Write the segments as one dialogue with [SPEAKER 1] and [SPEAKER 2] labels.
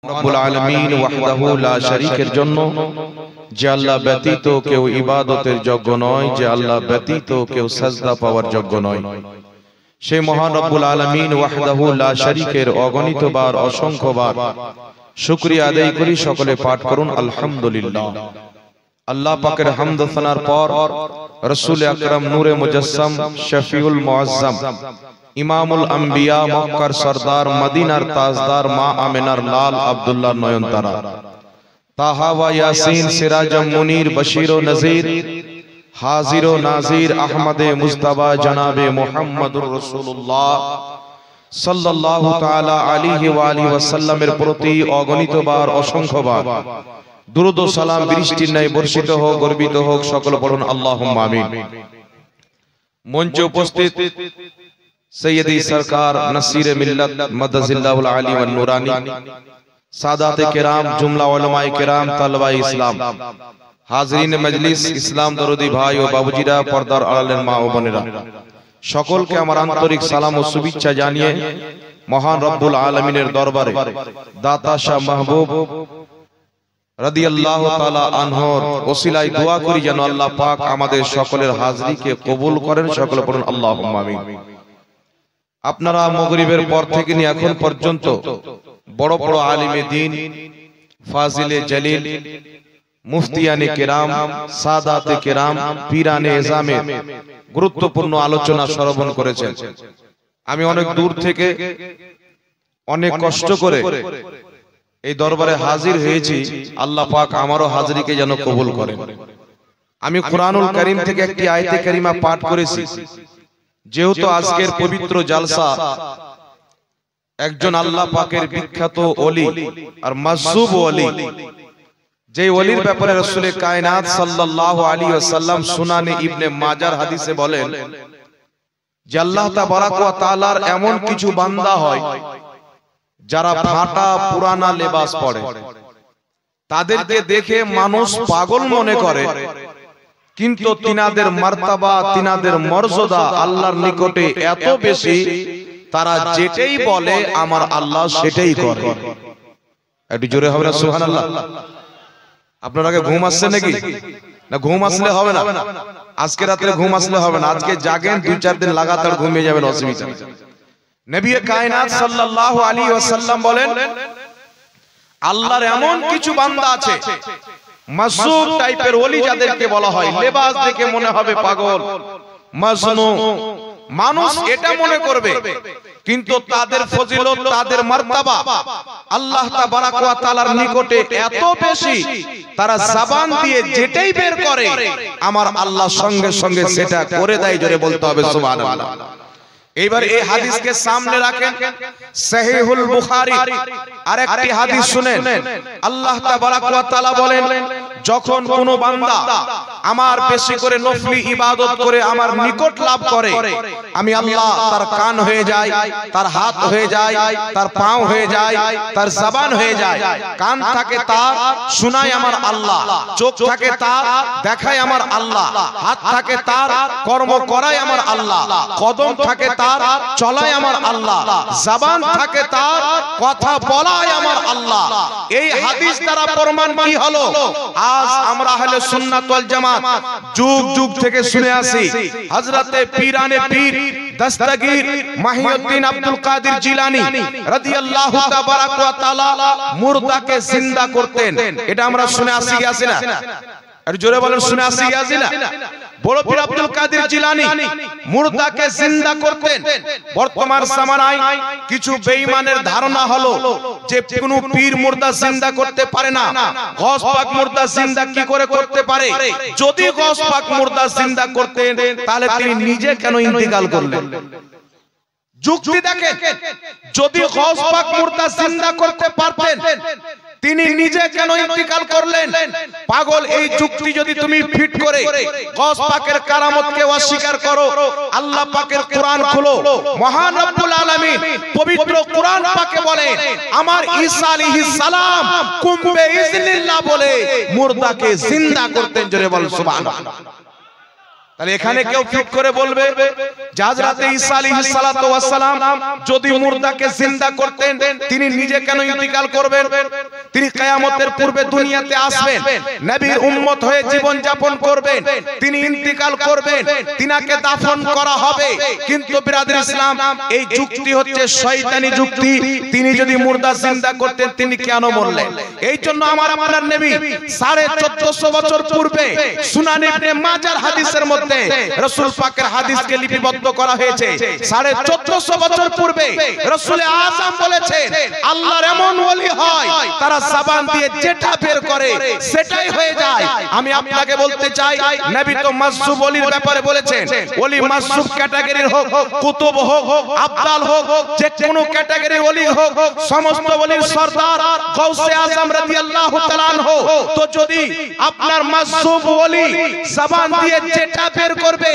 [SPEAKER 1] রব্বুল আলামিন ওয়াহদাহু লা শারীকের জন্য, যে আল্লাহ ব্যতীত কেউ ইবাদতের যোগ্য নয়, যে আল্লাহ ব্যতীত কেউ সাজদা পাওয়ার যোগ্য নয়, সেই মহান রব্বুল আলামিন ওয়াহদাহু লা শারীকের অগণিতবার অসংখ্যবার শুকরিয়া আদায় করি। সকলে পাঠ করুন আলহামদুলিল্লাহ। আল্লাহ পাকের হামদ ও সানার পর রাসূল আকরাম নূরে মুজাসসাম শফিউল মুআজ্জম ইমামুল আম্বিয়া মক্কার সরদার মদিনার তাজদার মা আমিনার লাল আব্দুল্লাহ নয়নতারা তাহা ওয়া ইয়াসিন সিরাজম মুনির বশীর ও নজির হাজির ও নাজির আহমদে মুজতবা জনাবে মুহাম্মদুর রাসূলুল্লাহ সাল্লাল্লাহু তাআলা আলাইহি ওয়া আলিহি ওয়াসাল্লামের প্রতি অগণিতবার অসংখ্যবার দুরূদ ও সালাম বৃষ্টির ন্যায় বর্ষিত হোক, গর্বিত হোক। সকল পড়ুন আল্লাহুম্মা আমিন। মঞ্চে উপস্থিত সৈয়দি সরকার নসির মিল্লাত মাদাজিল্লাহুল আলী ওয়ান নুরানি, সাদাতে কেরাম, জুমলা উলামায়ে কেরাম, তালবায়ে ইসলাম, হাজরিন মজলিস, ইসলাম দরদি ভাই ও বাবুজিরা, পর্দার আড়ালের মা ও বোনেরা, সকলকে আমার আন্তরিক সালাম ও শুভেচ্ছা জানিয়ে মহান রব্বুল আলামিনের দরবারে দাতা শাহ মাহবুব রাদিয়াল্লাহু তাআলা আনহুর ওসিলায় দোয়া করি যেন আল্লাহ পাক আমাদের সকলের হাজরিকে কবুল করেন। সকলে পড়ুন আল্লাহুম্মা আমিন। আপনারা মাগরিবের পর থেকে নিয়ে এখন পর্যন্ত বড় বড় আলিমে দ্বীন, ফাজিলে জলিল, মুফতিয়ানে কেরাম, সাদাতে কেরাম, পীরানে এজামের গুরুত্বপূর্ণ আলোচনা শ্রবণ করেছেন। আমি অনেক দূর থেকে অনেক কষ্ট করে এই দরবারে হাজির হয়েছি। আল্লাহ পাক আমারও হাজিরিকে যেন কবুল করেন। আমি কুরআনুল কারীম থেকে একটি আয়াতে কারিমা পাঠ করেছি। যেহেতু আজকের পবিত্র জালসা একজন আল্লাহ পাকের বিখ্যাত ওলি আর মাযযুব ওলি, যে ওলির ব্যাপারে রাসূল কায়নাত সাল্লাল্লাহু আলাইহি ওয়াসাল্লাম সুনানে ইবনে মাজার হাদিসে বলেন যে আল্লাহ তাবারাক ওয়া তাআলার এমন কিছু বান্দা হয় যারা ফাটা পুরানা লেবাস পরে, তাদেরকে দেখে মানুষ পাগল মনে করে, কিন্তু তিনাদের মার্তাবা, তিনাদের মর্যাদা আল্লাহর নিকটে এত বেশি, তারা যেটাই বলে আমার আল্লাহ সেটাই করে। একটু জোরে হবে না সুবহানাল্লাহ? আপনার আগে ঘুম আসছে নাকি? না ঘুম আসলে হবে না, আজকে রাতে ঘুম আসলে হবে না। আজকে জাগেন, 2-4 দিন লাগাতার ঘুমিয়ে যাবেন, অসুবিধা নেই। নবী কায়নাত সাল্লাল্লাহু আলাইহি ওয়াসাল্লাম বলেন আল্লাহর এমন কিছু বান্দা আছে মাসুব টাইপের ওলি, যাদেরকে বলা হয় লেবাস দেখে মনে হবে পাগল, মাজনু, মানুষ এটা মনে করবে, কিন্তু তাদের ফজিলত, তাদের মার্তাবা আল্লাহ তাবারাক ওয়া তাআলার নিকটে এত বেশি, তারা জবান দিয়ে যেটাই বের করে আমার আল্লাহ সঙ্গে সঙ্গে সেটা করে দেয়। জোরে বলতে হবে সুবহানাল্লাহ। এইবার এই হাদিসকে সামনে রাখেন, সহিহুল বুখারী আরেকটি হাদিস শুনেন। আল্লাহ তাবারাক ওয়া তাআলা বলেন যখন কোন বান্দা আমার বেশি করে নফলি ইবাদত করে আমার নিকট লাভ করে, আমি আল্লাহ তার কান হয়ে যায়, তার হাত হয়ে যায়, তার পাও হয়ে যায়, তার জবান হয়ে যায়। কান থাকে তার, শোনায় আমার আল্লাহ; চোখ থাকে তার, দেখায় আমার আল্লাহ; হাত থাকে তার, কর্ম করায় আমার আল্লাহ; কদম থাকে তার, চলায় আমার আল্লাহ; জবান থাকে তার, কথা বলায় আমার আল্লাহ। এই হাদিস দ্বারা প্রমাণ কি হলো? আজ আমরা আহলে সুন্নাত ওয়াল জামাত যুগ যুগ থেকে শুনে আসি হযরতে পীরানে পীর দস্তগীর মাহিউদ্দিন আব্দুল কাদের জিলানী রাদিয়াল্লাহু তাবারাক ওয়া তাআলা মুর্দাকে জিন্দা করতেন। এটা আমরা শুনে আসি কি আসি না? আর জোরে বলেন, শুনে আসি কি আসি না? বড় পীর আব্দুল কাদের জিলানী মুর্দাকে জিন্দা করতেন। বর্তমান জামানায় কিছু বেঈমানের ধারণা হলো যে কোন পীর মুর্দা জিন্দা করতে পারে না। গওস পাক মুর্দা জিন্দা কি করে করতে পারে? যদি গওস পাক মুর্দা জিন্দা করতেন তাহলে তিনি নিজে কেন ইন্তেকাল করলেন? যুক্তি দেখেন, যদি গওস পাক মুর্দা জিন্দা করতে পারতেন তিনি নিজে কেন ইন্তেকাল করলেন? পাগল, এই যুক্তি যদি তুমি ফিট করে গওস পাকের কারামতকে অস্বীকার করো, আল্লাহ পাকের কোরআন খোলো, মহান রব্বুল আলামিন পবিত্র কোরআন পাকে বলেন আমার ঈসা আলাইহিস সালাম কুম বিইজনিল্লাহ বলে মুর্দাকে জিন্দা করতেন। জোরে বল সুবহানাল্লাহ। তাহলে এখানে কেউ ঠিক করে বলবে যে হযরত ঈসা আলাইহিস সালাতু ওয়াস সালাম যদি মুর্দাকে জিন্দা করতেন তিনি নিজে কেন ইন্তিকাল করবেন? তিনি কিয়ামতের পূর্বে দুনিয়াতে আসবেন, নবীর উম্মত হয়ে জীবন যাপন করবেন, তিনি ইন্তিকাল করবেন, তিনাকে দাফন করা হবে। কিন্তু বিরাদর ইসলাম, এই যুক্তি হচ্ছে শয়তানি যুক্তি। তিনি যদি মুর্দা জিন্দা করতেন তিনি কেন মরলেন? এই জন্য আমার আপনার নবী 1450 বছর পূর্বে সুনান ইবনে মাজার হাদিসের মধ্যে রাসূল পাকের হাদিসকে লিপিবদ্ধ করা হয়েছে। 1450 বছর পূর্বে রাসূল আযম বলেছেন আল্লাহর এমন ওলি হয় তারা জবান দিয়ে যেটা বের করে সেটাই হয়ে যায়। আমি আপনাকে বলতে চাই, নবী তো মাসুব ওলির ব্যাপারে বলেছেন, ওলি মাসুব ক্যাটাগরির হোক, কুতুব হোক, আবদাল হোক, যে কোনো ক্যাটাগরির ওলি হোক, সমস্ত ওলির সরদার গাউসে আযম রাদিয়াল্লাহু তাআলা আনহু। তো যদি আপনার মাসুব ওলি জবান দিয়ে যেটা বের করবে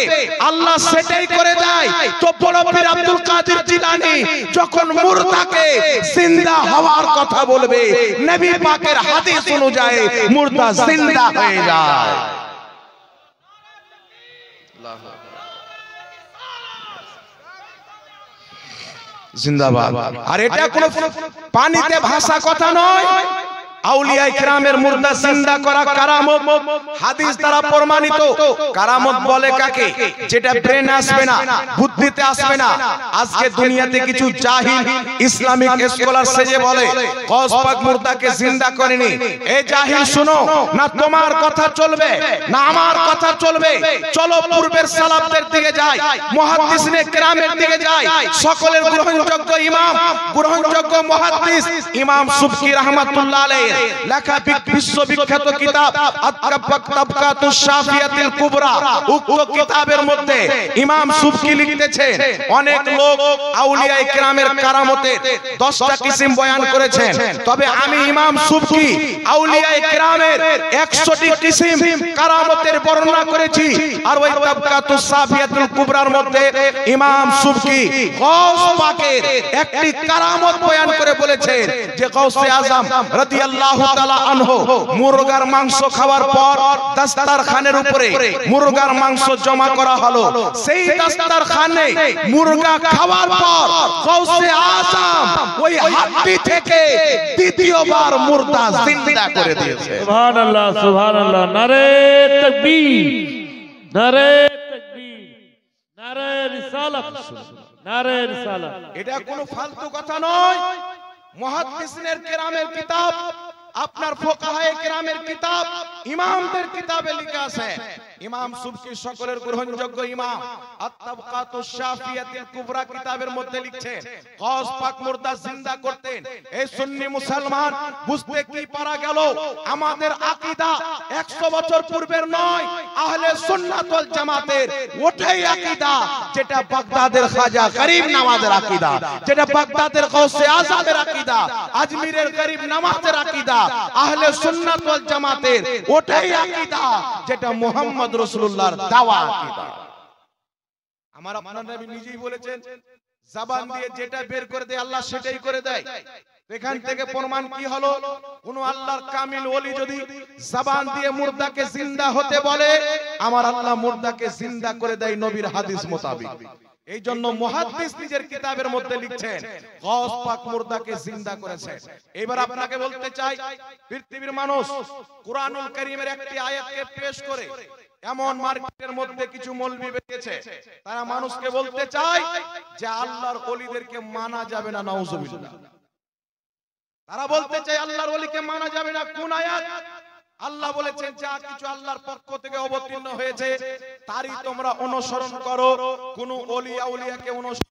[SPEAKER 1] আল্লাহ সেটাই করে দেয়, তো বড় পীর আব্দুল কাদের জিলানী যখন মুর্দাকে জিন্দা হওয়ার কথা বলবে নবী পাকের হাদিস অনুযায়ী মুর্দা জিন্দা হয়ে যায়। জিন্দাবাদ। আর এটা কোনো পানিতে ভাষা কথা নয়, আউলিয়া ইকরামের মুর্দা জিন্দা করা কারামত, হাদিস দ্বারা প্রমাণিত। কারামত বলে কাকে? যেটা ব্রেন আসবে না, বুদ্ধিতে আসবে না। আজকে দুনিয়াতে কিছু জাহিল ইসলামিক স্কলার সেজে বলে গৌস পাক মুর্দাকে জিন্দা করেনি। এই জাহিল শুনো, না তোমার কথা চলবে না আমার কথা চলবে। চলো পূর্বের সালাফদের দিকে যাই, মুহাদ্দিসিনে কিরামের দিকে যাই। সকলের গ্রহণযোগ্য ইমাম, গ্রহণযোগ্য মুহাদ্দিস ইমাম সুবকি রাহমাতুল্লাহ আলাইহি লেখা বিশ্ববিখ্যাত কিতাব আত-তাবকাতুশ শাফিয়াতুল কুবরা, উক্ত কিতাবের মধ্যে ইমাম সুবকি লিখতেছেন অনেক লোক আউলিয়া ইকরামের কারামতের 10টা কিসিম বয়ান করেছেন, তবে আমি ইমাম সুবকি আউলিয়া ইকরামের 100টি কিসিম কারামতের বর্ণনা করেছি। আর ওই তাবকাতুশ শাফিয়াতুল কুবরার মধ্যে ইমাম সুবকি গাউস পাকের একটি কারামত বয়ান করে বলেছেন যে গাউসে আযম রাদিয়াল্লাহু তাআলা আনহু মুরগার মাংস খাওয়ার পর দস্তরখানের উপরে মুরগার মাংস জমা করা হলো। সেই দস্তরখানে মুরগা খাওয়ার পর গাউসে আযম ওই হাড্ডি থেকে দ্বিতীয়বার মুর্দা জিন্দা করে দিয়েছে।
[SPEAKER 2] সুবহানাল্লাহ, সুবহানাল্লাহ। নারে তাকবীর, নারে তাকবীর, নারে রিসালাত, নারে রিসালাত।
[SPEAKER 1] এটা কোনো ফালতু কথা নয়। মুহাদ্দিসিনের কিরামের কিতাব, আপনার ফুকাহায়ে কিরামের কিতাব, ইমামদের কিতাবে লেখা আছে। ইমাম সুবকি সকলের গ্রহণযোগ্য ইমাম আত-তাবকাতুশ শাফিয়াতুল কুবরা কিতাবের মধ্যে লিখছেন গাউস পাক মুর্দা জিন্দা করতেন। এই সুন্নি মুসলমান বুঝতে কি পারা গেল? আমাদের আকীদা 100 বছর পূর্বের নয়, আহলে সুন্নাত ওয়াল জামাতের ওটাই আকীদা যেটা বাগদাদের খাজা গরিব নওয়াজের আকীদা, যেটা বাগদাদের গাউসে আযমের আকীদা, আজমিরের গরিব নওয়াজের আকীদা, আহলে সুন্নাত ওয়াল জামাতের ওটাই আকীদা যেটা মুহাম্মদ রাসূলুল্লাহর দাওয়া আকীদা। আমার আপনার নবী নিজেই বলেছেন জবান দিয়ে যেটা বের করে দেয় আল্লাহ সেটাই করে দেয়। এখান থেকে প্রমাণ কি হলো? কোন আল্লাহর কামিল ওলি যদি জবান দিয়ে মুর্দাকে জিন্দা হতে বলে, আমার আল্লাহ মুর্দাকে জিন্দা করে দেয় নবীর হাদিস মোতাবেক। এই জন্য মুহাদ্দিস নিজের কিতাবের মধ্যে লিখছেন গাউস পাক মুর্দাকে জিন্দা করেছেন। এবার আপনাকে বলতে চাই, পৃথিবীর মানুষ কুরআনুল কারীমের একটি আয়াতকে পেশ করে এমন মার্কেটের মধ্যে কিছু মৌলবি বেরিয়েছে, তারা মানুষকে বলতে চায় যে আল্লাহর ওলিদেরকে মানা যাবে না, নাউজুবিল্লাহ। তারা বলতে চায় আল্লাহর ওলিকে মানা যাবে না। কোন আয়াত? আল্লাহ বলেছেন যা কিছু আল্লাহর পক্ষ থেকে অবতীর্ণ হয়েছে তারই তোমরা অনুসরণ করো, কোন ওলি আউলিয়াকে অনুসরণ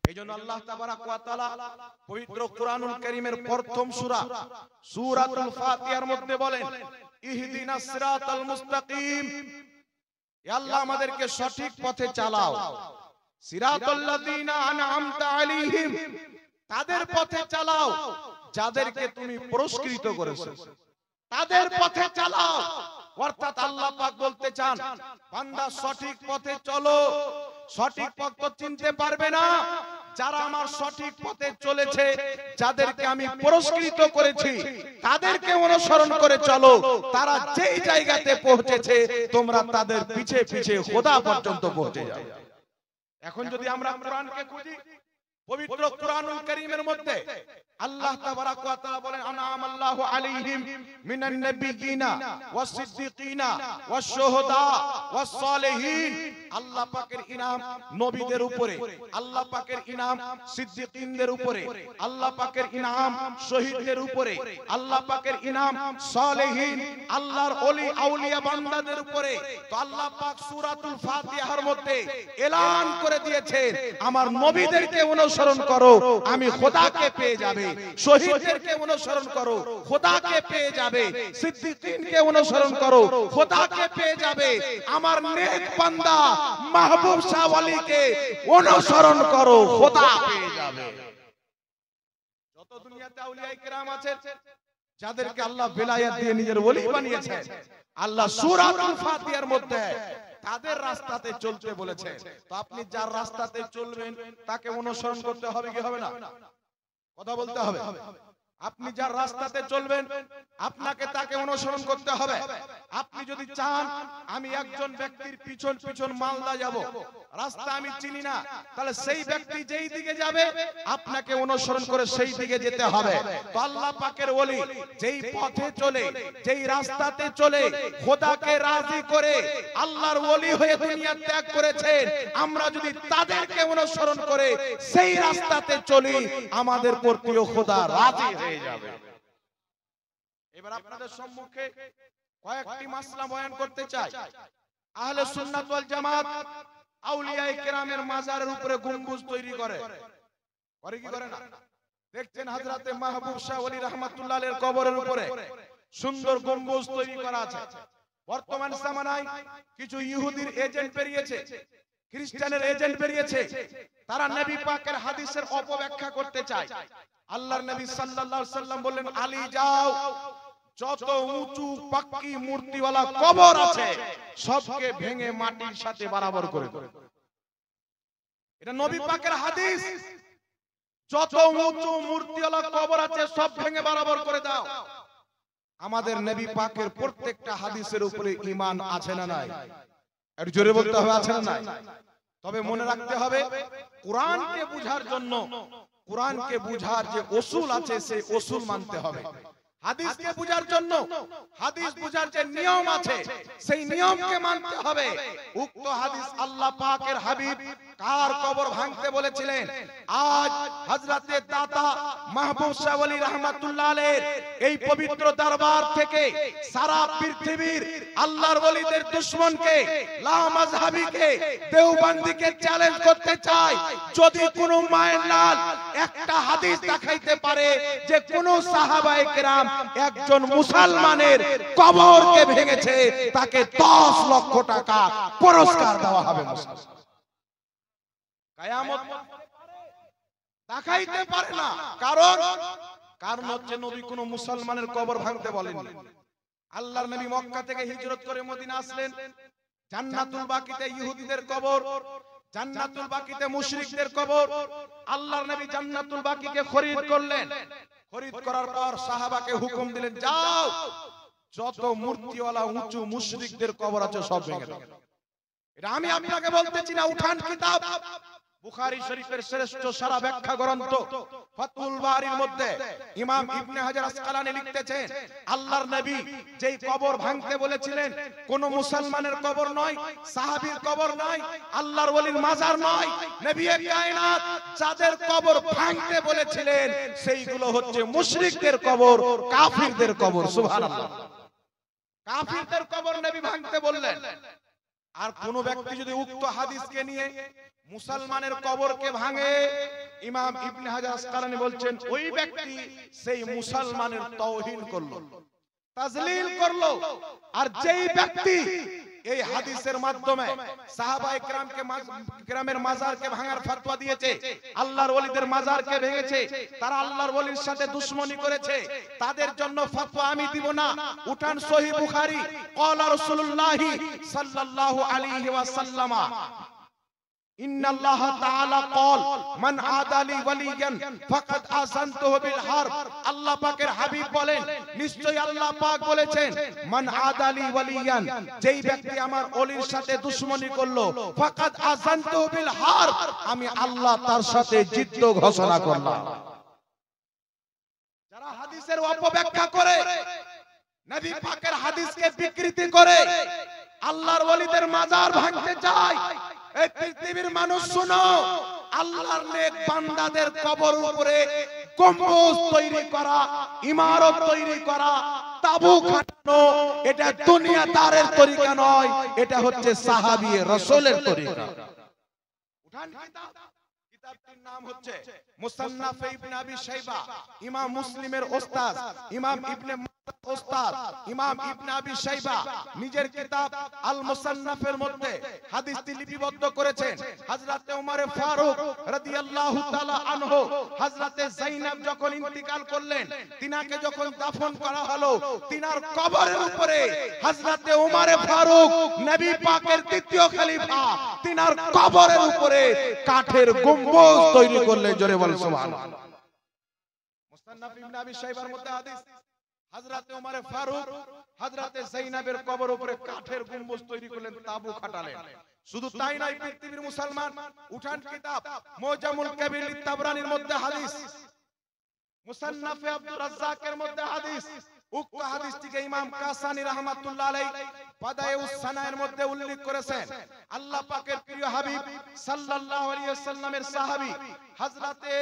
[SPEAKER 1] এইজন্য আল্লাহ তাবারাক ওয়া তাআলা পবিত্র কুরআনুল কারীমের প্রথম সূরা সূরাতুল ফাতিহার মধ্যে বলেন ইহদিনাস সিরাতাল মুস্তাকিম, হে আল্লাহ আমাদেরকে সঠিক পথে চালাও। সিরাতাল্লাযীনা আনআমতা আলাইহিম, তাদের পথে চালাও যাদেরকে তুমি পুরস্কৃত করেছো, তাদের পথে চালাও। অর্থাৎ আল্লাহ পাক বলতে চান বান্দা সঠিক পথে চলো। সঠিক পথ তো চিনতে পারবে না যারা আমার সঠিক পথে চলেছে, যাদেরকে আমি পুরস্কৃত করেছি, তাদেরকে অনুসরণ করে চলো। তারা যেই জায়গাতে পৌঁছেছে তোমরা তাদের পিছে পিছে খোদা পর্যন্ত পৌঁছে যাও। এখন যদি আমরা কোরআনকে খুঁজি, পবিত্র কুরআনুল কারীমের মধ্যে আল্লাহ তাবারাক ওয়া তাআলা বলেন আনআমাল্লাহু আলাইহিম মিনান নাবিয়িনা ওয়াস সিদ্দিকিনা ওয়াস শুহাদা ওয়াস সালিহিন। আল্লাহ পাকের ইনাম নবীদের উপরে, আল্লাহ পাকের ইনাম সিদ্দিকিনদের উপরে, আল্লাহ পাকের ইনাম শহীদদের উপরে, আল্লাহ পাকের ইনাম সালেহিন আল্লাহর ওলি আউলিয়া বান্দাদের উপরে। তো আল্লাহ পাক সূরাতুল ফাতিহার মধ্যে এলান করে দিয়েছেন আমার নবীদেরকে অনুসরণ করো, আমি খোদাকে পেয়ে যাবে। শহীদদেরকে অনুসরণ করো, খোদাকে পেয়ে যাবে। সিদ্দিকিনকে অনুসরণ করো, খোদাকে পেয়ে যাবে। আমার নেক বান্দা মাহবুব শাহ ওয়ালিকে অনুসরণ করো, খোদা পেয়ে যাবে। যত দুনিয়াতে আউলিয়ায়ে কেরাম আছে যাদেরকে আল্লাহ বেলায়েত দিয়ে নিজের ওলি বানিয়েছেন, আল্লাহ সূরাতুল ফাতিহার মধ্যে তাদের রাস্তাতে চলতে বলেছে। তো আপনি যার রাস্তাতে চলবেন তাকে অনুসরণ করতে হবে কি হবে না? কথা বলতে হবে। আপনি যার রাস্তাতে চলবেন আপনাকে তাকে অনুসরণ করতে হবে। আপনি যদি চান আমি একজন ব্যক্তির পিছন পিছন মালদা যাব, রাস্তা আমি চিনি না, তাহলে সেই ব্যক্তি যেই দিকে যাবে আপনাকে অনুসরণ করে সেই দিকে যেতে হবে। তো আল্লাহ পাকের ওলি যেই পথে চলে, যেই রাস্তাতে চলে, খোদাকে রাজি করে আল্লাহর ওলি হয়ে দুনিয়া ত্যাগ করেছেন, আমরা যদি তাদেরকে অনুসরণ করে সেই রাস্তাতে চলি আমাদের প্রতিও খোদা রাজি হয়ে যাবে। এবার আপনাদের সম্মুখে কয়েকটি মাসলা বয়ান করতে চাই। আহলে সুন্নাত ওয়াল জামাত আউলিয়ায়ে কেরামের মাজারের উপরে গম্বুজ তৈরি করে কি করে না? দেখছেন হযরতে মাহবুব শাহ ওলি রাহমাতুল্লাহ আলাইহির কবরের উপরে সুন্দর গম্বুজ তৈরি করা আছে। বর্তমান জামানায় কিছু ইহুদির এজেন্ট বেরিয়েছে, খ্রিস্টানের এজেন্ট বেরিয়েছে, তারা নবী পাকের হাদিসের অপব্যাখ্যা করতে চায়। আল্লাহর নবী সাল্লাল্লাহু আলাইহি সাল্লাম বললেন আলী যাও, যত উঁচু পাক্কি মূর্তিওয়ালা কবর আছে সবকে ভেঙে মাটির সাথে বরাবর করে দাও। এটা নবী পাকের হাদিস। যত উঁচু মূর্তিওয়ালা কবর আছে সব ভেঙে বরাবর করে দাও। আমাদের নবী পাকের প্রত্যেকটা হাদিসের উপরে ঈমান আছে না নাই? একটু জোরে বলতে হবে, আছে না নাই? তবে মনে রাখতে হবে কোরআনকে বুঝার জন্য, কোরআনকে বুঝার যে উসুল আছে সেই উসুল মানতে হবে। হাদিসকে বুঝার জন্য হাদিস বুঝার যে নিয়ম আছে সেই নিয়মকে মানতে হবে। উক্ত হাদিস আল্লাহ পাকের হাবিব কার কবর ভাঙতে বলেছিলেন? আজ হযরতে দাতা মাহবুব শাহ ওলি রাহমাতুল্লাহ আলাইহির এই পবিত্র দরবার থেকে সারা পৃথিবীর আল্লাহর ওলিদের দুশমনকে, লামাযহাবিকে, দেওবন্দীকে চ্যালেঞ্জ করতে চাই। যদি কোন মায়ের লাল একটা হাদিস দেখাইতে পারে যে কোন সাহাবায়ে কেরাম একজন মুসলমানের কবরকে ভেঙেছে, তাকে 10 লক্ষ টাকা পুরস্কার দেওয়া হবে। কিয়ামত দেখাইতে পারে না, কারণ হচ্ছে নবী কোন মুসলমানের কবর ভাঙতে বলেননি। আল্লাহর নবী মক্কা থেকে হিজরত করে মদিনা আসলেন, জান্নাতুল বাকিতে ইহুদিদের কবর, জান্নাতুল বাকিতে মুশরিকদের কবর। আল্লাহর নবী জান্নাতুল বাকিকে খরিদ করলেন। খরিদ করার পর সাহাবাকে হুকুম দিলেন যাও, যত মূর্তিওয়ালা উঁচু মুশরিকদের কবর আছে সব ভেঙে দাও। এটা আমি আপনাকে বলতেছি না, উঠান কিতাব বুখারী শরীফের শ্রেষ্ঠ সারা ব্যাখ্যা গ্রন্থ ফাতহুল বারীর মধ্যে ইমাম ইবনে হাজার আসকালানী লিখতেছেন আল্লাহর নবী যেই কবর ভাঙতে বলেছিলেন কোন মুসলমানের কবর নয়, সাহাবীর কবর নয়, আল্লাহর ওলির মাজার নয়। নবী কায়নাত যাদের কবর ভাঙতে বলেছিলেন সেইগুলো হচ্ছে মুশরিকদের কবর, কাফিরদের কবর। সুবহানাল্লাহ। কাফিরদের কবর নবী ভাঙতে বললেন।
[SPEAKER 3] আর কোন ব্যক্তি যদি উক্ত হাদিসকে নিয়ে মুসলমানের কবরকে ভাঙে, ইমাম ইবনে হাজার আসকালানী বলছেন ওই ব্যক্তি সেই মুসলমানের তাওহীন করলো, তাজলিল করলো। আর যেই ব্যক্তি এই হাদিসের মাধ্যমে সাহাবায়ে কেরামের মাজারকে ভাঙার ফতোয়া দিয়েছে, আল্লাহর ওলিদের মাজারকে ভেঙেছে, তারা আল্লাহর ওলির সাথে দুশমনি করেছে, তাদের জন্য ফতোয়া আমি দিব না। উঠান সহিহ বুখারী, ক্বালা রাসূলুল্লাহ সাল্লাল্লাহু আলাইহি ওয়াসাল্লাম ইন্নাল্লাহ তাআলা ক্বাল মান আদালি ওয়ালিয়ান ফাকাদ আযানতুহু বিল হারব। আল্লাহ পাকের হাবিব বলেন, নিশ্চয়ই আল্লাহ পাক বলেছেন, মান আদালি ওয়ালিয়ান, যেই ব্যক্তি আমার ওলির সাথে দুশমনি করলো, ফাকাদ আযানতুহু বিল হারব, আমি আল্লাহ তার সাথে যুদ্ধ ঘোষণা করলাম। যারা হাদিসের অপব্যাখ্যা করে, নবী পাকের হাদিসকে বিকৃতি করে, আল্লাহর ওলিদের মাজার ভাঙতে চায়, এই পৃথিবীর মানুষ শুনো, আল্লাহর নেক বান্দাদের কবর উপরে গম্বুজ তৈরি করা, ইমারত তৈরি করা, তাবু খাটানো, এটা দুনিয়াদারের তরিকা নয়, এটা হচ্ছে সাহাবী রাসূলের তরিকা। উঠান কিতাব, কিতাবটির নাম হচ্ছে মুসান্নাফ ইবনে আবি শাইবা, ইমাম মুসলিমের ওস্তাদ ইমাম ইবনে ওস্তাদ ইমাম ইবনে আবি শাইবা নিজের কিতাব আল মুসান্নাফের মধ্যে হাদিসটি লিপিবদ্ধ করেছেন। হযরতে ওমর ফারুক রাদিয়াল্লাহু তাআলা আনহু, হযরতে যায়েনব যখন ইন্তিকাল করলেন, তিনাকে যখন দাফন করা হলো, তিনার কবরের উপরে হযরতে ওমর ফারুক নবী পাকের দ্বিতীয় খলিফা, তিনার কবরের উপরে কাঠের গম্বুজ তৈরি করলেন। জোরে বলেন সুবহানাল্লাহ। মুসান্নাফ ইবনে আবি শাইবার মধ্যে হাদিস, হযরতে ওমর ফারুক হযরতে যায়েনবের কবর উপরে কাঠের গম্বুজ তৈরি করলেন, তাবু খাটালেন। শুধু তাই নয়, পৃথিবীর মুসলমান, উঠান কিতাব মুজামুল কবির লিত-তাবরানির মধ্যে হাদিস, মুসান্নাফে আব্দুর রাজ্জাকের মধ্যে হাদিস, উক্ত হাদিসটিকে ইমাম কাসানী রাহমাতুল্লাহ আলাইহি ফাদায়ুস সানায়ের মধ্যে উল্লেখ করেছেন। আল্লাহ পাকের প্রিয় হাবিব সাল্লাল্লাহু আলাইহি ওয়াসাল্লামের সাহাবী হযরতে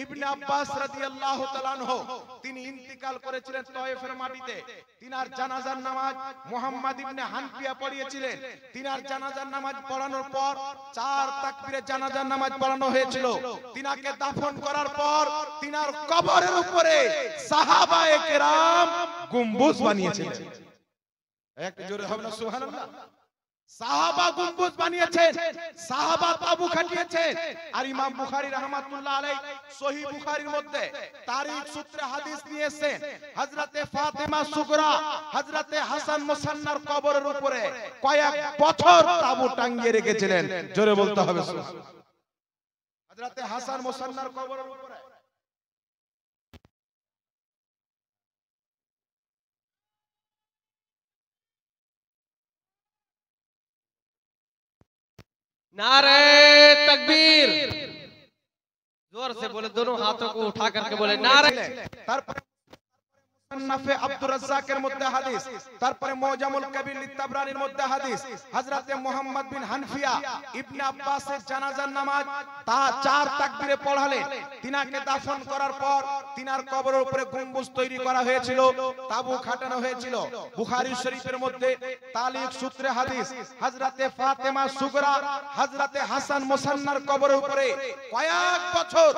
[SPEAKER 3] ইবনে আব্বাস রাদিয়াল্লাহু তাআলা আনহু, তিনি ইন্তিকাল করেছিলেন তায়েফের মাটিতে। তিনার জানাজার নামাজ মুহাম্মদ ইবনে হানফিয়া পড়িয়েছিলেন। তিনার জানাজার নামাজ পড়ানোর পর 4 তাকবীরে জানাজার নামাজ পড়ানো হয়েছিল। তিনাকে দাফন করার পর তিনার কবরের উপরে সাহাবায়ে কেরাম গম্বুজ বানিয়েছিলেন। একটু জোরে হবে না সুবহানাল্লাহ। সাহাবা গম্বুজ বানিয়েছেন, সাহাবা তাবু খাটিয়েছেন। আর ইমাম বুখারী রাহমাতুল্লাহ আলাইহি সহিহ বুখারীর মধ্যে তারিখ সূত্রে হাদিস নিয়েছেন, হযরতে ফাতেমা সুগরা হযরতে হাসান মুসান্নার কবরের উপরে কয়েক বছর তাবু টাঙিয়ে রেখেছিলেন। জোরে বলতে হবে সুবহানাল্লাহ। হযরতে হাসান মুসান্নার কবরের উপরে
[SPEAKER 4] नारे तकबीर, जोर से बोले, दोनों हाथों को उठा करके बोले नारे। মুসান্নাফে আব্দুর রাজ্জাকের মধ্যে হাদিস, তারপরে মুজামুল কবির লিত-তাবরানির মধ্যে হাদিস, হযরতে মুহাম্মদ বিন হানফিয়া ইবনে আব্বাসের জানাজার নামাজ তা 4 তাকবীরে পড়ালেন। তিনাকে দাফন করার পর তিনার কবরের উপরে গম্বুজ তৈরি করা হয়েছিল, তাবু খাটানো হয়েছিল। বুখারী শরীফের মধ্যে তালিক সূত্রে হাদিস, হযরতে ফাতেমা সুগরা হযরতে হাসান মুসান্নার কবরের উপরে কয়েক বছর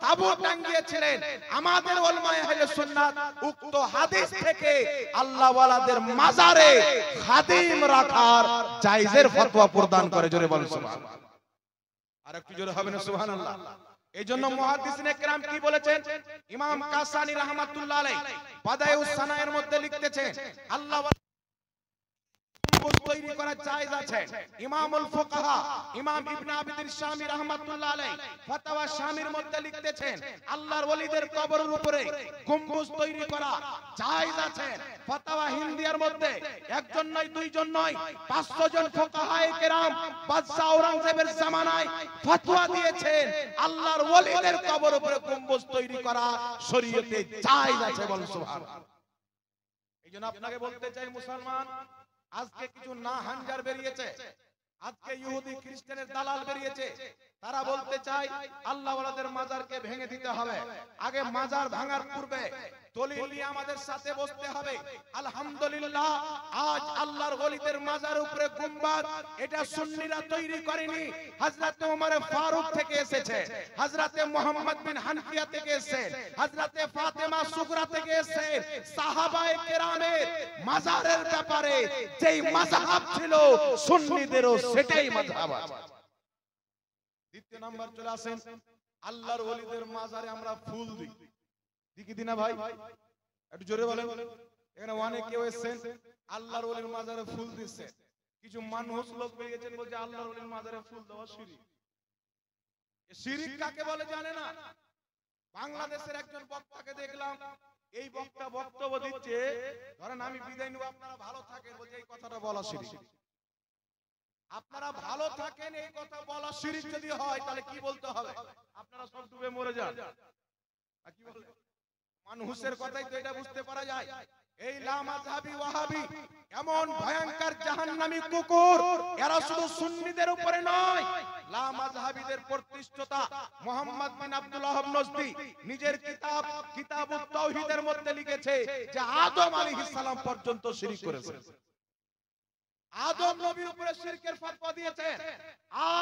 [SPEAKER 4] তাবু টাঙিয়েছিলেন। আমাদের উলামায়ে আহলে সুন্নাত উক্ত হাদিস থেকে আল্লাহ ওয়ালাদের মাজারে খাদিম রাখার জায়েজের ফতোয়া প্রদান করে। জোরে বলেন সুবহানাল্লাহ। আর একটু জোরে হবে না সুবহানাল্লাহ। এইজন্য মুহাদ্দিসিনে কেরাম কি বলেছেন, ইমাম কাসানী রাহমাতুল্লাহ আলাইহি ফাদায়ুস সানায়ের মধ্যে লিখতেছেন, আল্লাহ তৈরি করা জায়েজ আছে। ইমামুল ফুকাহা ইমাম ইবনে আবিদির শামী রাহমাতুল্লাহ আলাইহি ফতোয়া শামীর মধ্যে লিখতেছেন, আল্লাহর ওলিদের কবরের উপরে গম্বুজ তৈরি করা জায়েজ আছে। ফতোয়া হিন্দিয়ার মধ্যে একজন নয়, দুইজন নয়, 500 জন ফুকাহায়ে কেরাম বাদশাহ আওরঙ্গজেবের জামানায় ফতোয়া দিয়েছেন, আল্লাহর ওলিদের কবরের উপরে গম্বুজ তৈরি করা শরীয়তে জায়েজ আছে। বলেন সুবহানাল্লাহ। এইজন্য আপনাকে বলতে চাই মুসলমান, আজকে কিছু না হানজার বেরিয়েছে, আজকে ইহুদি খ্রিস্টানের দালাল বেরিয়েছে, তারা বলতে চায় আল্লাহ ওয়ালাদের মাজারকে ভেঙে দিতে হবে। আগে মাজার ভাঙার পূর্বে দলিল নিয়ে আমাদের সাথে বসতে হবে। আলহামদুলিল্লাহ, আজ আল্লাহর ওলিদের মাজার উপরে গুম্বাদ, এটা সুন্নিরা তৈরি করেনি, হযরত ওমর ফারুক থেকে এসেছে, হযরত মুহাম্মদ বিন হানফিয়া থেকে এসেছে, হযরত ফাতেমা সুগরা থেকে এসেছে। সাহাবায়ে কেরামের মাজারের ব্যাপারে যেই মাযহাব ছিল, সুন্নিদেরও সেটাই মাযহাব আছে। দ্বিতীয় নাম্বার চলে আসেন, আল্লাহর ওলিদের মাজারে আমরা ফুল দিই, দিকি দিনা ভাই? একটু জোরে বলেন। এখানে অনেক কেউ এসেছেন আল্লাহর ওলির মাজারে ফুল দিচ্ছে, কিছু মানুষ লোক বেরিয়েছেন বলছে আল্লাহর ওলির মাজারে ফুল দেওয়া শিরক। শিরক কাকে বলে জানে না। বাংলাদেশের একজন বক্তাকে দেখলাম, এই বক্তা বক্তব্য দিচ্ছে, ধরেন আমি বিদায় নেব, আপনারা ভালো থাকেন, বলছে এই কথাটা বলা শিরক। আপনারা ভালো থাকেন এই কথা বলা শিরক যদি হয়, তাহলে কি বলতে হবে? আপনারা সব ডুবে মরে যান। আর কি বলে? মানুষের কথাই তো এটা বুঝতে পারা যায়। এই লামাযহাবি ওয়াহাবি এমন ভয়ঙ্কর জাহান্নামী কুকুর, এরা শুধু সুন্নিদের উপরে নয়, লামাযহাবিদের প্রতিষ্ঠাতা মুহাম্মদ বিন আব্দুল ওয়াহাব নজদি নিজের কিতাব কিতাবুত তাওহীদের মধ্যে লিখেছে যে আদম আলাইহিস সালাম পর্যন্ত শিরক করেছে। আদম নবীর উপরে শিরকের ফতোয়া দিয়েছেন।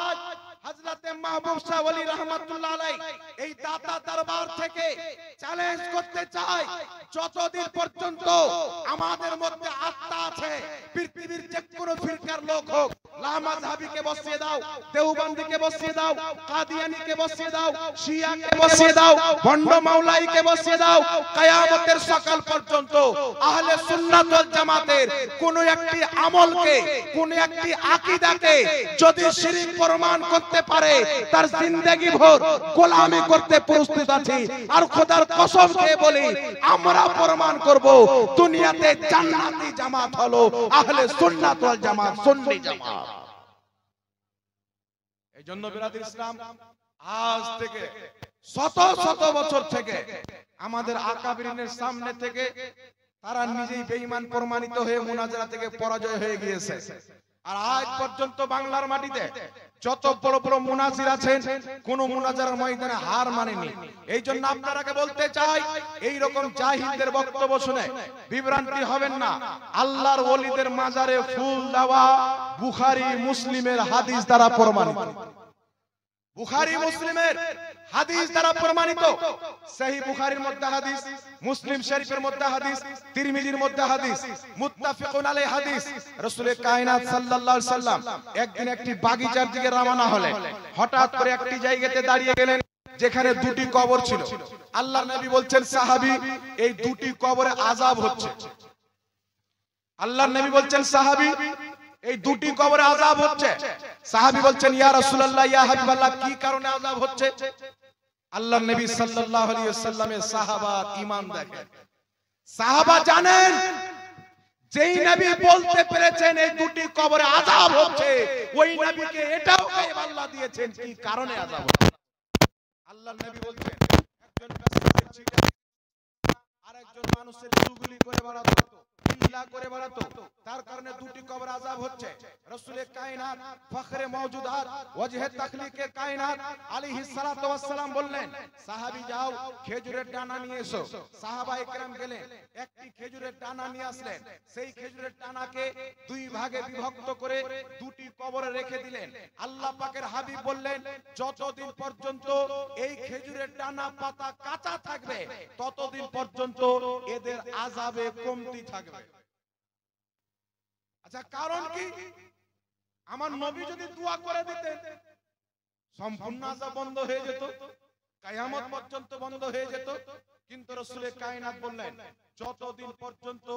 [SPEAKER 4] আজ হযরতে মাহবুব শাহ ওলি রাহমাতুল্লাহ আলাইহি এই দাতা দরবার থেকে চ্যালেঞ্জ করতে চাই, যতদিন পর্যন্ত আমাদের মধ্যে আত্মা আছে, পৃথিবীর যে কোনো ফিরকার লোক হোক, লামাযহাবিকে বসিয়ে দাও, দেওবন্দিকে বসিয়ে দাও, কাদিয়ানীকে বসিয়ে দাও, শিয়াকে বসিয়ে দাও, ভণ্ড মাওলাইকে বসিয়ে দাও, কিয়ামতের সকাল পর্যন্ত আহলে সুন্নাত ওয়াল জামাতের কোন একটি আমলকে, কোন একটি আকীদাকে যদি শিরক প্রমাণ করতে পারে, তার জিন্দেগি ভর গোলামি করতে প্রস্তুত আছি। আর খোদার কসম খেয়ে বলি, আমরা প্রমাণ করব দুনিয়াতে জান্নাতি জামাত হলো আহলে সুন্নাত ওয়াল জামাত, সুন্নি জামাত। এইজন্য বিরাদর ইসলাম, আজ থেকে শত শত বছর থেকে আমাদের আকাবিরিনের সামনে থেকে তারা নিজেই বেঈমান প্রমাণিত হয়ে মুনাজারা থেকে পরাজয় হয়ে গিয়েছে। আর আজ পর্যন্ত বাংলার মাটিতে যত বড় বড় মুনাজির আছেন, কোন মুনাজারার ময়দানে হার মানেনি। এই জন্য আপনারাকে বলতে চাই, এই রকম জাহিলদের বক্তব্য শুনে বিভ্রান্তি হবেন না। আল্লাহর ওলিদের মাজারে ফুল দেওয়া বুখারী মুসলিমের হাদিস দ্বারা প্রমাণিত, বুখারী মুসলিমের হাদিস দ্বারা প্রমাণিত। সহিহ বুখারীর মধ্যে হাদিস, মুসলিম শরীফের মধ্যে হাদিস, তিরমিজির মধ্যে হাদিস, মুত্তাফিকুন আলাইহি হাদিস। রাসূল কায়নাত সাল্লাল্লাহু আলাইহি সাল্লাম একদিন একটি বাগিচার দিকে রওনা হলেন। হঠাৎ করে একটি জায়গাতে দাঁড়িয়ে গেলেন যেখানে দুটি কবর ছিল। আল্লাহর নবী বলছেন, সাহাবী, এই দুটি কবরে আযাব হচ্ছে। আল্লাহর নবী বলছেন, সাহাবী, এই দুটি কবরে আযাব হচ্ছে। সাহাবী বলছেন, ইয়া রাসূলুল্লাহ, ইয়া হাবিবাল্লাহ, কি কারণে আযাব হচ্ছে? আল্লাহর নবী সাল্লাল্লাহু আলাইহি ওয়াসাল্লামের সাহাবার ঈমান দেখেন। সাহাবা জানেন, যেই নবী বলতে পেরেছেন এই দুটি কবরে আযাব হচ্ছে, ওই নবীকে এটাও গায়েব আল্লাহ দিয়েছেন কি কারণে আযাব হচ্ছে। আল্লাহর নবী বলছেন, একজন ব্যক্তির ছিল আরেকজন মানুষের চুগলি করে বেড়াতো, হিল্লা করে বেড়াতো, তার কারণে দুটি কবর আযাব হচ্ছে। রাসূল কায়নাত, ফখরে মওজুদাত, ওয়াজহে তাখলিকে কায়নাত আলাইহিস সালাতু ওয়াস সালাম বললেন, সাহাবী যাও খেজুরের ডানা নিয়ে এসো। সাহাবায়ে কেরাম গেলেন, একটি খেজুরের ডানা নিয়ে আসলেন। সেই খেজুরের ডানাকে দুই ভাগে বিভক্ত করে দুটি কবরে রেখে দিলেন। আল্লাহ পাকের হাবিব বললেন, যতদিন পর্যন্ত এই খেজুরের ডানা পাতা কাঁচা থাকবে, ততদিন পর্যন্ত এদের আযাবে কমতি থাকবে। আচ্ছা, কারণ কি? আমার নবী যদি দোয়া করে দিতেন, সম্পূর্ণ আযাব বন্ধ হয়ে যেত, কিয়ামত পর্যন্ত বন্ধ হয়ে যেত। কিন্তু রাসূল কায়নাত বললেন, যতদিন পর্যন্ত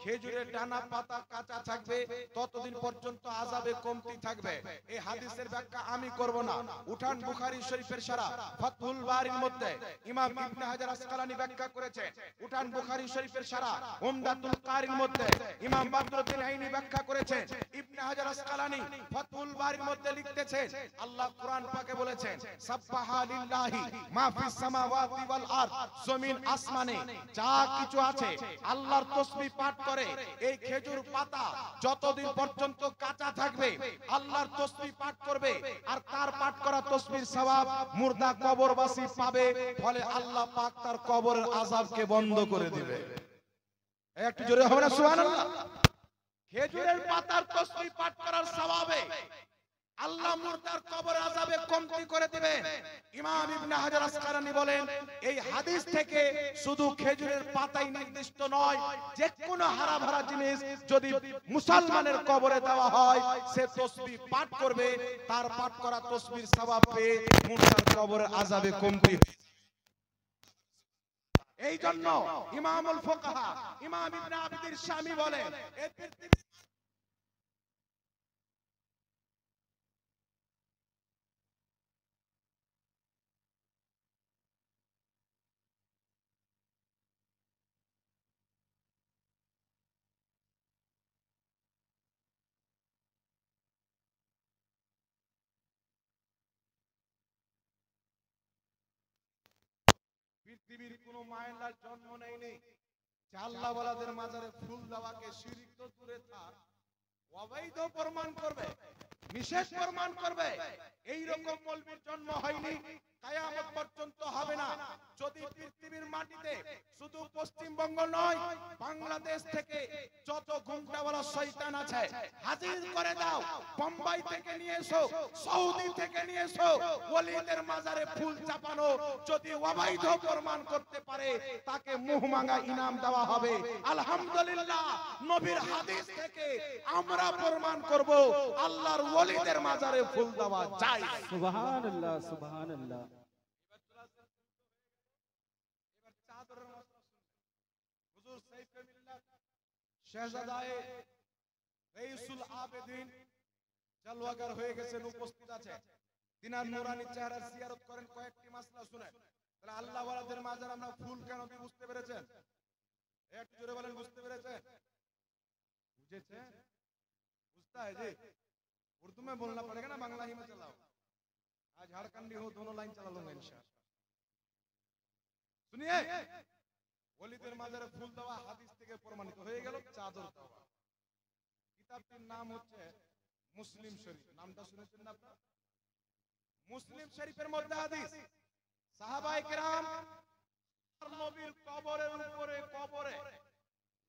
[SPEAKER 4] খেজুরের ডানা পাতা কাঁচা থাকবে, ততদিন পর্যন্ত আযাবে কমতি থাকবে। এই হাদিসের ব্যাখ্যা আমি করব না, উঠান বুখারী শরীফের শারা ফাতহুল বারির মধ্যে ইমাম ইবনে হাজার আসকালানী ব্যাখ্যা করেছেন। উঠান বুখারী শরীফের শারা উমদাতুল কারির মধ্যে ইমাম বদরুদ্দিন আইনি ব্যাখ্যা করেছেন। ইবনে হাজার আসকালানী ফাতহুল বারির মধ্যে লিখতেছেন, আল্লাহ কোরআন পাকে বলেছেন, সাব্বাহা লিল্লাহি মা ফিস সামাওয়াতি ওয়াল আরদ, জমিন আসমানে যা কিছু আছে আল্লাহর তাসবিহ পাঠ করে, এই খেজুর পাতা যতদিন পর্যন্ত কাঁচা থাকবে আল্লাহর তাসবিহ পাঠ করবে, আর তার পাঠ করা তাসবিহর সওয়াব মুর্দা কবরবাসী পাবে, ফলে আল্লাহ পাক তার কবরের আযাবকে বন্ধ করে দিবে। একটু জোরে হবে না সুবহানাল্লাহ? খেজুরের পাতার তাসবিহ পাঠ করার সওয়াবে আল্লাহ মুর্দার কবরের আযাবে কমতি করে দিবেন। ইমাম ইবনে হাজার আসকালানী বলেন, এই হাদিস থেকে শুধু খেজুরের পাতাই নির্দিষ্ট নয়, যে কোনো হারা ভরা জিনিস যদি মুসলমানের কবরে দেওয়া হয় সে তাসবিহ পাঠ করবে, তার পাঠ করা তাসবিহর সওয়াব পেয়ে মুর্দার কবরের আযাবে কমতি। এই জন্য ইমামুল ফুকাহা ইমাম ইবনে আবিদির শামী বলেন, এই পৃথিবীর পৃথিবীর কোন মায়ের জন্ম নেয়নি যে আল্লাহ ওয়ালাদের মাজারে ফুল দেওয়াকে শিরক তো দূরে থাক, অবৈধ প্রমাণ করবে, নিষেধ প্রমাণ করবে। এই রকম মৌলবীর জন্ম হয়নি, কিয়ামত পর্যন্ত হবে না। যদি পৃথিবীর মাটিতে শুধু পশ্চিমবঙ্গ নয়, বাংলাদেশ থেকে যত ঘুমটাওয়ালা শয়তান আছে হাজির করে দাও, বোম্বাই থেকে নিয়ে এসো, সৌদি থেকে নিয়ে এসো, ওলিদের মাজারে ফুল চাপানো যদি অবৈধ প্রমাণ করতে পারে তাকে মুহমাঙ্গা ইনাম দেওয়া হবে। আলহামদুলিল্লাহ, নবীর হাদিস থেকে আমরা প্রমাণ করব আল্লাহর ওলিদের মাজারে ফুল দেওয়া যায়।
[SPEAKER 5] সুবহানাল্লাহ সুবহানাল্লাহ।
[SPEAKER 4] এবার চাদরের মসলা শুনুন। হুজুর সাইফে মিল্লাত শাহজাদায়ে রাইসুল আবেদিন জালওয়াগার হয়ে গেছেন, উপস্থিত আছে। দিনার নুরানি চেহারার জিয়ারত করেন, কয়েকটি মাসলা শুনেন। তাহলে আল্লাহ ওয়ালাদের মাজারে আমরা ফুল কেন দিই বুঝতে পেরেছেন? একটু জোরে বলেন, বুঝতে পেরেছেন? বুঝেছেন? বুঝতা है जी? उर्दू में बोलना पड़ेगा ना, बांग्ला ही में चलाओ। आज झारखंडी हो, दोनों लाइन चला लूंगा इंशाअल्लाह। सुनिए, ওলিদের মাজারে ফুল দেওয়া হাদিস থেকে প্রমাণিত হয়ে গেল। চাদর দেওয়া, কিতাবটির নাম হচ্ছে মুসলিম শরীফ। নামটা শুনেছেন না আপনারা? মুসলিম শরীফের মধ্যে হাদিস, সাহাবায়ে কেরাম নবীর কবরের উপরে কবরে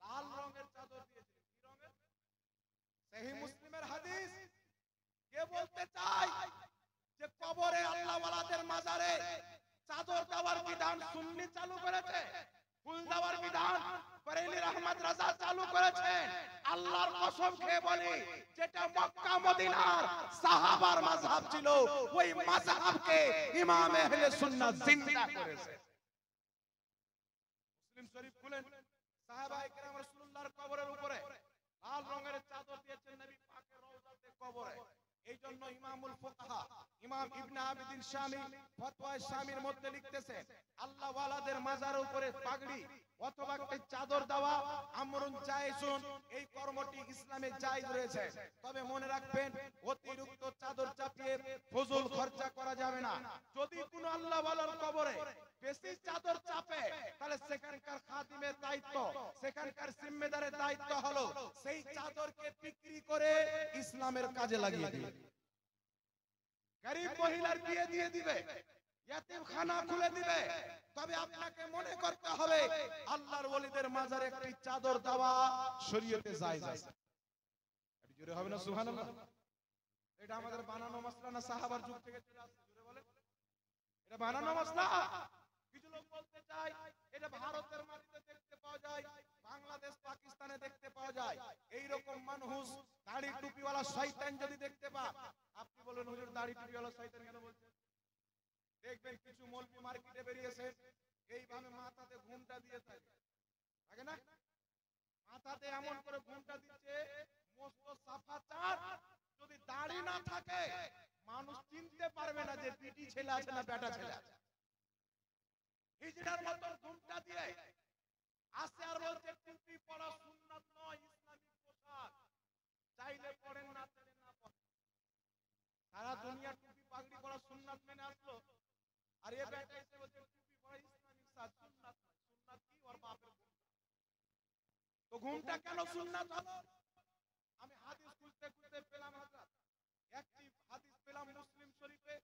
[SPEAKER 4] লাল রঙের চাদর দিয়েছিলেন। কি রঙের? সহিহ মুসলিমের হাদিস। কে বলতে চাই যে কবরে আল্লাহ ওয়ালাদের মাজারে চাদর দেওয়ার বিধান সুন্নি চালু করেছে, ফুল দেওয়ার বিধান বরেলি রহমত রাজা চালু করেছেন। আল্লাহর কসম খেয়ে বলি, যেটা মক্কা মদিনার সাহাবার মাযহাব ছিল, ওই মাযহাবকে ইমাম আহলে সুন্নাত জিন্দা করেছে। মুসলিম শরীফ খুলেন, সাহাবায়ে কেরাম রাসূলুল্লাহর কবরের উপরে লাল রঙের চাদর দিয়েছেন নবী পাকের রওজাতে কবরে। এই জন্য ইমামুল ফুকাহা ইমাম ইবনে আবিদিন শামী ফতোয়া শামীর মধ্যে লিখতেছেন, আল্লাহ ওয়ালাদের মাজারের উপরে পাগড়ি অথবা একটা চাদর দেওয়া আমরুন জায়েজুন, এই কর্মটি ইসলামে জায়েজ রয়েছে। তবে মনে রাখবেন, অতিরিক্ত চাদর চাপিয়ে ফজল খরচা করা যাবে না। যদি কোনো আল্লাহ ওয়ালার কবরে বেশি চাদর চাপে, তাহলে সেখানকার খাদিমের দায়িত্ব, সেখানকার জিম্মেদারের দায়িত্ব হলো সেই চাদরকে বিক্রি করে ইসলামের কাজে লাগিয়ে দিবে। গরিব মহিলার বিয়ে দিয়ে দিবে, ইয়াতিমখানা খুলে দিবে। তবে আপনাকে মনে করতে হবে আল্লাহর ওলিদের মাজারে একটি চাদর দেওয়া শরীয়তে জায়েজ আছে। একটু জোরে হবে না সুবহানাল্লাহ? এটা আমাদের বানানো মাসলা না, সাহাবার যুগ থেকে চলে আসছে? জোরে বলেন, এটা বানানো মাসলা। কিছু লোক বলতে চায় এটা ভারতের মাটিতে দেখতে পাওয়া যায়, বাংলাদেশ পাকিস্তানে দেখতে পাওয়া যায়। এই রকম মানুষ দাড়ি টুপিওয়ালা শয়তান যদি দেখতে পান, আপনি বলেন হুজুর দাড়ি টুপিওয়ালা শয়তান কেন বলছেন? দেখবেন কিছু মৌলবি মার্কেটে বেরিয়েছে, এইভাবে মাথাতে ঘুমটা দিয়ে থাকে, থাকে না? মাথাতে এমন করে ঘুমটা দিচ্ছে, মস্ত সাফা চাঁদ। যদি দাড়ি না থাকে মানুষ চিনতে পারবে না যে পিটি ছেলে আছে না বেটা ছেলে আছে। হিজড়ার মতন ঘুমটা দিয়ে আসে আর বলছে টুপি পরা সুন্নাত নয়, ইসলামিক পোশাক, চাইলে পড়েন না চাইলে না পড়েন। সারা দুনিয়া টুপি পাগড়ি পরা সুন্নাত মেনে আসলো, আর এ বেটা এসে বলছে টুপি পরা ইসলামিক সাজ, সুন্নাত নয়। সুন্নাত কি? ওর বাপের ঘুম। তো ঘুমটা কেন সুন্নাত হলো? আমি হাদিস খুঁজতে খুঁজতে পেলাম হযরত একটি হাদিস পেলাম মুসলিম শরীফে,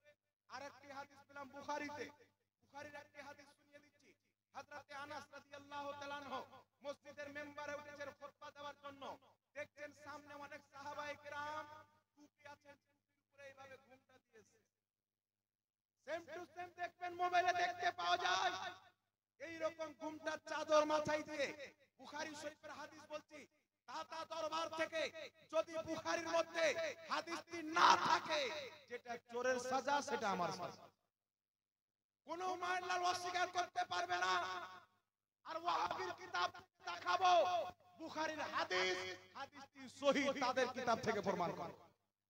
[SPEAKER 4] আরেকটি হাদিস পেলাম বুখারীতে। বুখারীর একটি হাদিস শুনিয়ে দিচ্ছি। হযরত আনাস রাদিয়াল্লাহু তাআলা আনহু মসজিদের মেম্বারে উঠেছেন খুতবা দেওয়ার জন্য। দেখছেন সামনে অনেক সাহাবায়ে কেরাম টুপি আছেন, টুপির উপরে এইভাবে ঘুমটা দিয়েছে। সেম টু সেম দেখবেন মোবাইলে দেখতে পাওয়া যায়। এই রকম ঘুমটা চাদর মাথায় দিয়ে বুখারী শরীফের হাদিস বলছি। দাতা দরবার থেকে যদি বুখারীর মধ্যে হাদিসটি না থাকে, যেটা চোরের সাজা সেটা আমার সাজা। কোন মানলাল অস্বীকার করতে পারবে না। আর ওয়াহাবির কিতাব দেখাবো বুখারীর হাদিস, হাদিসটি সহিহ তাদের কিতাব থেকে প্রমাণ করে।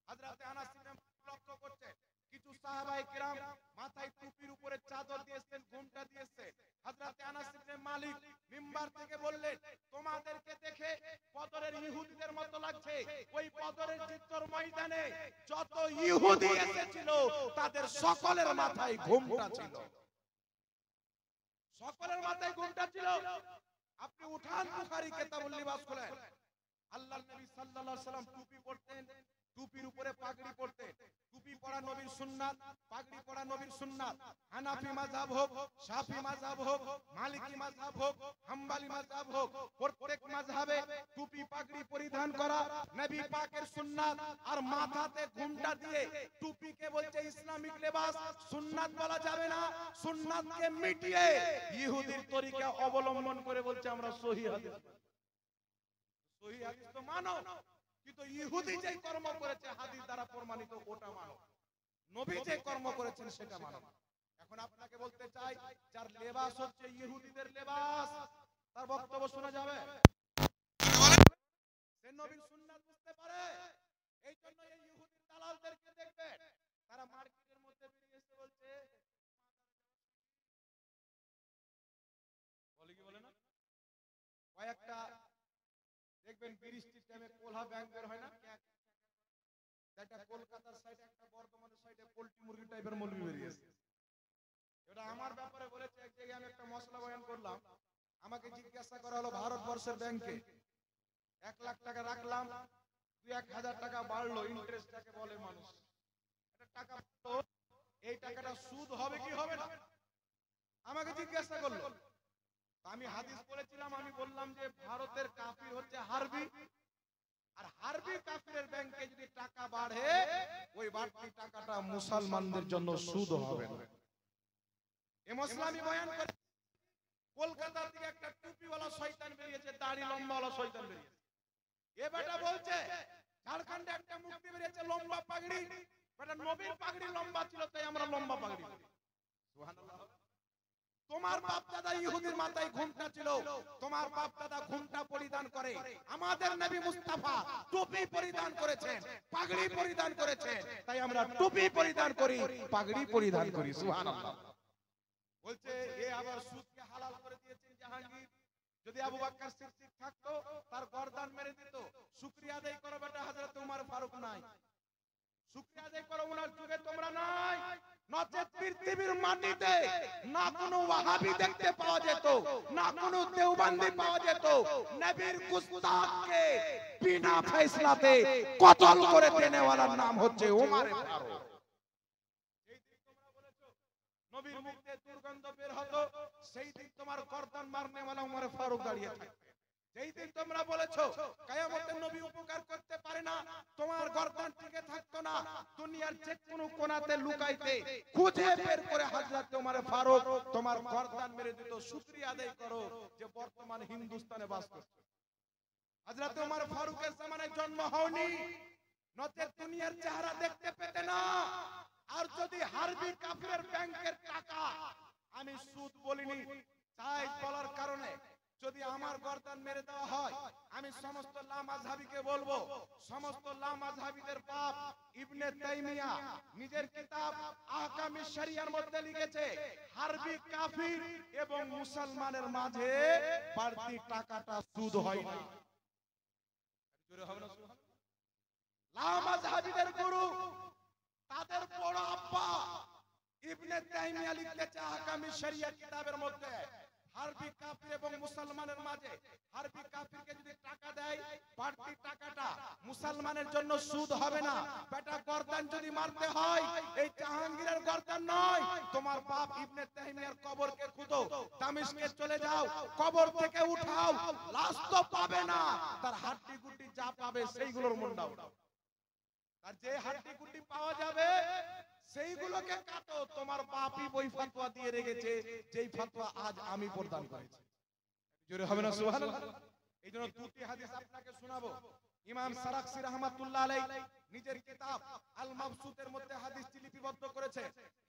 [SPEAKER 4] হযরত আনাস ইবনে মালিক লক্ষ্য করছেন কিছু সাহাবায়ে কিরাম মাথায় টুপির উপরে চাদর দিয়েছেন, ঘুমটা দিয়েছেন। হযরত আনাস ইবনে মালিক মিম্বার থেকে বললেন, তোমাদেরকে দেখে বদরের ইহুদিদের মতো লাগছে। ওই বদরের যুদ্ধের ময়দানে যত ইহুদি এসেছিল তাদের সকলের মাথায় ঘুমটা ছিল, সকলের মাথায় ঘুমটা ছিল। আপনি উঠান বুখারী কিতাবুল লিবাস খুলেন, আল্লাহর নবী সাল্লাল্লাহু আলাইহি সাল্লাম টুপি পরতেন, টুপির উপরে পাগড়ি পরতেন। টুপি পরা নবীর সুন্নাত, পাগড়ি পরা নবীর সুন্নাত। হানাফি মাযহাব হোক, শাফি মাযহাব হোক, মালিকি মাযহাব হোক, হাম্বলি মাযহাব হোক, প্রত্যেক মাযহাবে টুপি পাগড়ি পরিধান করা নবী পাকের সুন্নাত। আর মাথাতে ঘুমটা দিয়ে টুপিকে বলছে ইসলামিক লেবাস, সুন্নাত বলা যাবে না। সুন্নাতকে মিটিয়ে ইহুদির তরিকা অবলম্বন করে বলছে আমরা সহিহ হাদিস। সহিহ হাদিস তো মানো, কিন্তু ইহুদি যে কর্ম করেছে হাদিস দ্বারা প্রমাণিত ওটা মানো, নবী যে কর্ম করেছেন সেটা মানো। এখন আপনাকে বলতে চাই, যার লেবাস হচ্ছে ইহুদিদের লেবাস, তার বক্তব্য শোনা যাবে? সে নবীর সুন্নাত বুঝতে পারে। এই জন্য এই ইহুদির দালালদেরকে দেখবেন, তারা মার্কেটের মধ্যে বেরিয়ে এসে বলছে, বলে কি বলে না, কয়েকটা দেখবেন বৃষ্টির টাইমে কোলহা ব্যাংক বের হয় না, একটা কলকাতার সাইডে একটা বর্ধমানের সাইডে পোল্ট্রি মুরগি টাইপের মুরগি বেরিয়েছে। এটা আমার ব্যাপারে বলেছে। এক জায়গায় আমি একটা মশলা বয়ান করলাম, আমাকে জিজ্ঞাসা করা হলো ভারতবর্ষের ব্যাংকে 1 লাখ টাকা রাখলাম, 2-1000 টাকা বাড়লো, ইন্টারেস্ট যাকে বলে মানুষ, এটা টাকা বাড়লো, এই টাকাটা সুদ হবে কি হবে না, আমাকে জিজ্ঞাসা করলো। আমি হাদিস বলেছিলাম, আমি বললাম যে ভারতের কাফির হচ্ছে হারবি, আর হারবি কাফিরের ব্যাংকে যদি টাকা বাড়ে, ওই বাড়তি টাকাটা মুসলমানদের জন্য সুদ হবে না। এই মশলা আমি বয়ান করি। কলকাতা থেকে একটা টুপিওয়ালা শয়তান বেরিয়েছে, দাড়ি লম্বাওয়ালা শয়তান বেরিয়েছে। এ বেটা বলছে ঝাড়খণ্ডে একটা মুক্তি বেরিয়েছে লম্বা পাগড়ি, বেটা নবীর পাগড়ি লম্বা ছিল তাই আমরা লম্বা পাগড়ি। সুবহানাল্লাহ। তোমার বাপ দাদা ইহুদির মাথায় ঘুমটা ছিল, তোমার বাপ দাদা ঘুমটা পরিধান করে। আমাদের নবী মুস্তাফা টুপি পরিধান করেছেন, পাগড়ি পরিধান করেছেন, তাই আমরা টুপি পরিধান করি, পাগড়ি পরিধান করি। সুবহানাল্লাহ। বলছে এ আবার সুদকে হালাল করে দিয়েছেন জাহাঙ্গীর। যদি আবু বকর সিদ্দিক থাকতো তার গর্দান মেরে দিত। শুকরিয়া আদায় করো বেটা, হযরত ওমর ফারুক নাই। শুকরিয়া আদায় করো, ওনার যুগে তোমরা নাই। নচেত পৃথিবীর মাটিতে না কোনো ওয়াহাবি দেখতে পাওয়া যেত, না কোনো দেওবন্দি পাওয়া যেত। নবীর গুস্তাখকে বিনা ফয়সালাতে কতল করে দেনেওয়ালার নাম হচ্ছে ওমর ফারুক। সেই দিন তোমরা বলেছো নবীর মুখ থেকে দুর্গন্ধ বের হতো, সেই দিন তোমার গর্দান মারনেওয়ালা ওমর ফারুক দাঁড়িয়ে থাকবে। যেই দিন তোমরা বলেছো কিয়ামতে নবী উপকার করতে পারে না, তোমার গর্দান টিকে থাকতো না। দুনিয়ার যে কোনো কোণাতে লুকাইতে খুঁজে বের করে হযরত ওমর ফারুক তোমার গর্দান মেরে দিত। শুকরিয়া আদায় করো যে বর্তমান হিন্দুস্তানে বাস করছো। হযরত ওমর ফারুকের জামানায় জন্ম হওনি, নচেত দুনিয়ার চেহারা দেখতে পেতে না। আর যদি হারবি কাফিরের ব্যাংকের টাকা, আমি সুদ বলিনি, তাই বলার কারণে যদি আমার গর্দান মেরে দেওয়া হয়, আমি সমস্ত লামাযহাবিকে বলবো, সমস্ত লামাযহাবিদের বাপ ইবনে তাইমিয়া নিজের কিতাব আহকামি শরিয়ার মধ্যে লিখেছে, হারবি কাফির এবং মুসলমানের মাঝে বাড়তি টাকাটা সুদ হয় না। জোরে হবে না সুবহানাল্লাহ। লামাযহাবিদের গুরু, তাদের বড় আব্বা ইবনে তাইমিয়া লিখেছে আহকামি শরিয়া কিতাবের মধ্যে, হারবি কাফির এবং মুসলমানের মাঝে হারবি কাফিরকে যদি টাকা দেয় বাড়তি টাকাটা মুসলমানের জন্য সুদ হবে না। বেটা গর্দান যদি মারতে হয় এই জাহাঙ্গীরের গর্দান নয়, তোমার বাপ ইবনে তাইমিয়ার কবরকে খুঁজো, দামেস্কে চলে যাও, কবর থেকে উঠাও, লাশ তো পাবে না, তার হাড্ডি গুড্ডি যা পাবে সেইগুলোর মুন্ডা উঠাও। আর যে হাড্ডি গুড্ডি পাওয়া যাবে সেইগুলোকে কাটো। তোমার বাপই ওই ফতোয়া দিয়ে রেখেছে যেই ফতোয়া আজ আমি প্রদান করেছি। জোরে হবে না সুবহানাল্লাহ। এইজন্য দুটি হাদিস আপনাকে শোনাবো। ইমাম সারাকসি রাহমাতুল্লাহ আলাইহি নিজের কিতাব আল মাবসুতের মধ্যে হাদিসটি লিপিবদ্ধ করেছে।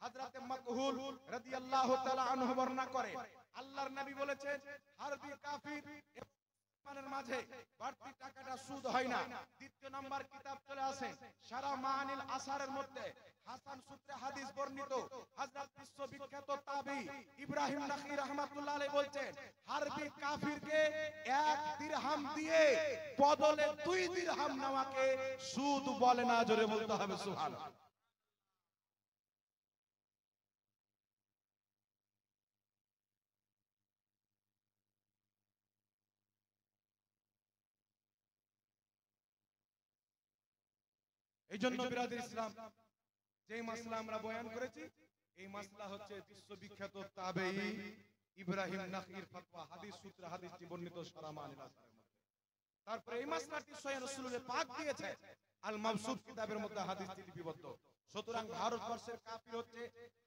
[SPEAKER 4] হযরতে মাকহুল রাদিয়াল্লাহু তাআলা আনহু বর্ণনা করে আল্লাহর নবী বলেছেন হারবি কাফির মুসলমানের মাঝে বাড়তি টাকাটা সুদ হয় না। দ্বিতীয় নাম্বার কিতাব চলে আসে সারা মানিল আসারের মধ্যে হাসান সূত্রে হাদিস বর্ণিত হযরত বিশ্ববিখ্যাত তাবী ইব্রাহিম নাখী রাহমাতুল্লাহ আলাইহি বলছেন হারবি কাফিরকে 1 দিরহাম দিয়ে বদলে 2 দিরহাম নেওয়াকে সুদ বলে না। জোরে বলতে হবে সুবহানাল্লাহ। এই জন্য বিরাদর ইসলাম যেই মাসলা আমরা বয়ান করেছি এই মাসলা হচ্ছে বিশ্ববিখ্যাত তাবেঈ ইব্রাহিম নাখীর ফতোয়া হাদিস সূত্রে হাদিসটি বর্ণিত সারা মানিল আসারের মধ্যে। তারপরে এই মাসলাটি সহিহ রাসূলুল্লাহ পাক দিয়েছে আল মাবসুত কিতাবের মধ্যে হাদিসটি লিপিবদ্ধ। সুতরাং ভারতবর্ষের কাফির হচ্ছে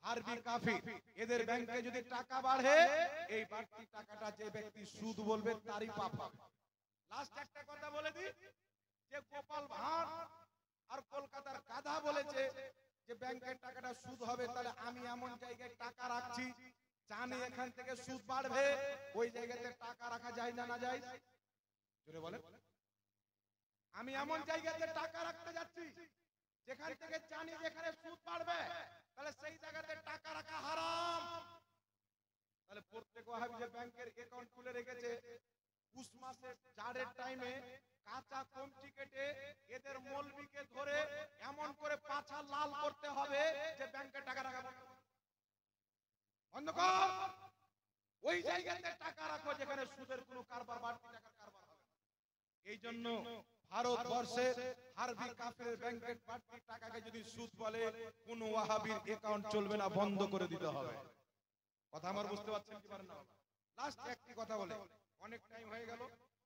[SPEAKER 4] হারবি কাফির। এদের ব্যাংকে যদি টাকা বাড়ে এই বাড়তি টাকাটা যে ব্যক্তি সুদ বলবে তারই পাপ হবে। লাস্ট একটা কথা বলে দিই যে গোপাল ভাঁড় আর কলকাতার গাধা বলেছে যে ব্যাংকের টাকাটা সুদ হবে, তাহলে আমি এমন জায়গায় টাকা রাখছি জানি এখান থেকে সুদ বাড়বে, ওই জায়গাতে টাকা রাখা যায় না না যায়? জোরে বলেন। আমি এমন জায়গাতে টাকা রাখতে যাচ্ছি যেখান থেকে জানি যেখানে সুদ বাড়বে, তাহলে সেই জায়গাতে টাকা রাখা হারাম। তাহলে প্রত্যেক ওয়াহাবি যে ব্যাংকের অ্যাকাউন্ট খুলে রেখেছে পুষ মাসের জাড়ের টাইমে কাঁচা কমটি কেটে এদের মৌলবীকে ধরে এমন করে পাছা লাল করতে হবে যে ব্যাংকে টাকা রাখা বন্ধ কর। ওই জায়গাতে টাকা রাখো যেখানে সুদের কোনো কারবার বাড়তি টাকার কারবার হবে। এই জন্য ভারতবর্ষের হারবি কাফিরের ব্যাংকের বাড়তি টাকাকে যদি সুদ বলে কোন ওয়াহাবির অ্যাকাউন্ট চলবে না, বন্ধ করে দিতে হবে। কথা আমার বুঝতে পারছেন কি পারেন না? লাস্ট একটি কথা বলে অনেক টাইম হয়ে গেল,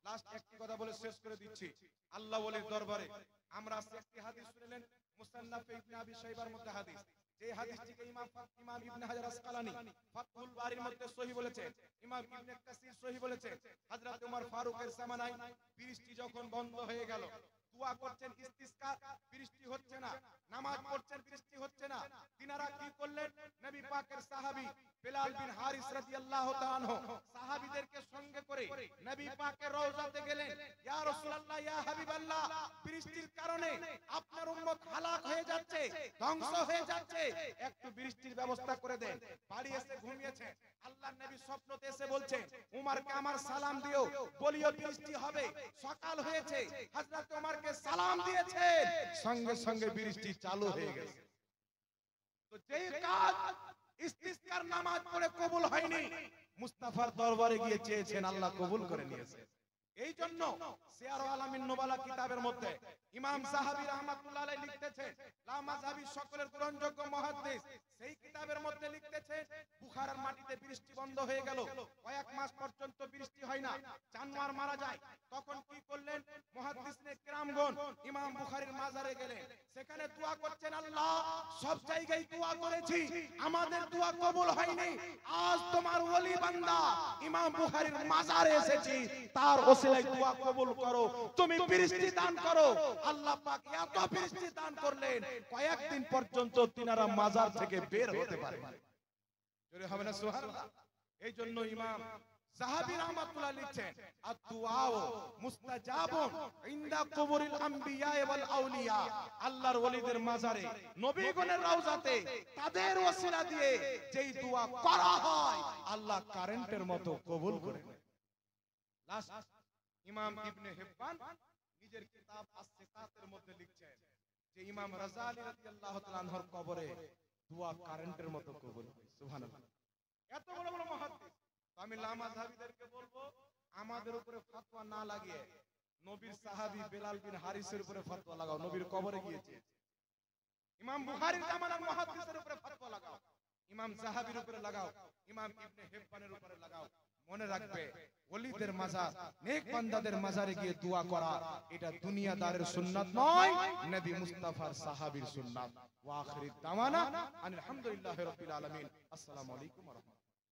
[SPEAKER 4] লাস্ট একটি কথা বলে শেষ করে দিচ্ছি। আল্লাহ ওলির দরবারে আমরা একটি হাদিস শুনলেন মুসান্নাফে ইবনে আবি শাইবার মধ্যে হাদিস, যে হাদিসটিকে ইমাম ইবনে হাজার আসকালানী ফাতহুল বারির মধ্যে সহিহ বলেছেন, ইমাম ইবনে কাসির সহিহ বলেছেন। হযরত ওমর ফারুকের জামানায় বৃষ্টি যখন বন্ধ হয়ে গেল, দোয়া করছেন ইস্তিসকা, বৃষ্টি হচ্ছে না, নামাজ পড়ছেন বৃষ্টি হচ্ছে না, তিনারা কি করলেন? নবী পাকের সাহাবী বেলাল বিন হারিস রাদিয়াল্লাহু তাআলা আনহু সাহাবীদেরকে সঙ্গে করে নবী পাকের রওজাতে গেলেন। ইয়া রাসূলুল্লাহ, ইয়া হাবিবাল্লাহ, বৃষ্টির কারণে আপনার উম্মত হালাক হয়ে যাচ্ছে, ধ্বংস হয়ে যাচ্ছে, একটু বৃষ্টির ব্যবস্থা করে দেন। বাড়ি এসে ঘুমিয়েছে, আল্লাহর নবী স্বপ্নতে এসে বলছেন উমরকে আমার সালাম দিও, বলিও বৃষ্টি হবে। সকাল হয়েছে, হযরত ওমরকে সালাম দিয়েছেন, সঙ্গে সঙ্গে বৃষ্টি চালু হয়ে গেছে। তো যেই কাজ ইস্তিসকার নামাজ পড়ে কবুল হয়নি, মুস্তাফার দরবারে গিয়ে চেয়েছেন, আল্লাহ কবুল করে নিয়েছে। এই জন্য সিয়ার আলামিন নুবালা কিতাবের মধ্যে ইমাম সাহাবী রাহমাতুল্লাহ আলাইহি লিখতেছেন, লা মাযহাবী সকলের গ্রহণযোগ্য মুহাদ্দিস, সেই কিতাবের মধ্যে লিখতেছেন বুখারার মাটিতে বৃষ্টি বন্ধ হয়ে গেল, কয়েক মাস পর্যন্ত বৃষ্টি হয় না, জানোয়ার মারা যায়। তখন কি করলেন মুহাদ্দিসনে কিরামগণ? ইমাম বুখারীর মাজারে গেলেন, সেখানে দোয়া করছেন, আল্লাহ সব জায়গায় দোয়া করেছি, আমাদের দোয়া কবুল হয়নি, আজ তোমার ওলি বান্দা ইমাম বুখারীর মাজারে এসেছি, তার ওসিলায় দোয়া কবুল করো, তুমি বৃষ্টি দান করো। আল্লাহ পাক এত বৃষ্টি দান করলেন, কয়েকদিন পর্যন্ত তিনারা মাজার থেকে বের হতে পারে। জোরে হবে না সুবহানাল্লাহ। এই জন্য ইমাম সাহাবী রাহমাতুল্লাহ লিখছেন, আদ-দুআউ মুস্তাজাবুন ইনদা কুবুরিল আম্বিয়া ওয়াল আউলিয়া, আল্লাহর ওলিদের মাজারে, নবীগণের রওজাতে তাদের ওসিলা দিয়ে যেই দোয়া করা হয় আল্লাহ কারেন্টের মতো কবুল করে নেন। লাস্ট ইমাম ইবনে হিব্বান নিজের কিতাব আস-সিকাতের মধ্যে লিখছেন যে ইমাম রাজালি রাদিয়াল্লাহু তাআলা আনহুর কবরে দোয়া কারেন্টের মতো কবুল হয়। সুবহানাল্লাহ। এত বড় বড় মুহাদ্দিস আমি লামাযহাবীদেরকে বলবো আমাদের উপরে ফতোয়া না লাগিয়ে নবীর সাহাবী বেলাল বিন হারিসের উপরে ফতোয়া লাগাও। নবীর কবরে গিয়েছে। ইমাম বুখারীর জামানার মুহাদ্দিসের উপরে ফতোয়া লাগাও, ইমাম যাহাবীর উপরে লাগাও, ইমাম ইবনে হিব্বানের উপরে লাগাও। মনে রাখবে ওলিদের মাজার, নেক বান্দাদের মাজারে গিয়ে দোয়া করা এটা দুনিয়াদারের সুন্নাত নয়, নবী মুস্তাফার সাহাবীর সুন্নাত। ওয়া আখিরু দাওয়ানা আলহামদুলিল্লাহি রাব্বিল আলামিন। আসসালামু আলাইকুম ওয়া রাহমাতুল্লাহ।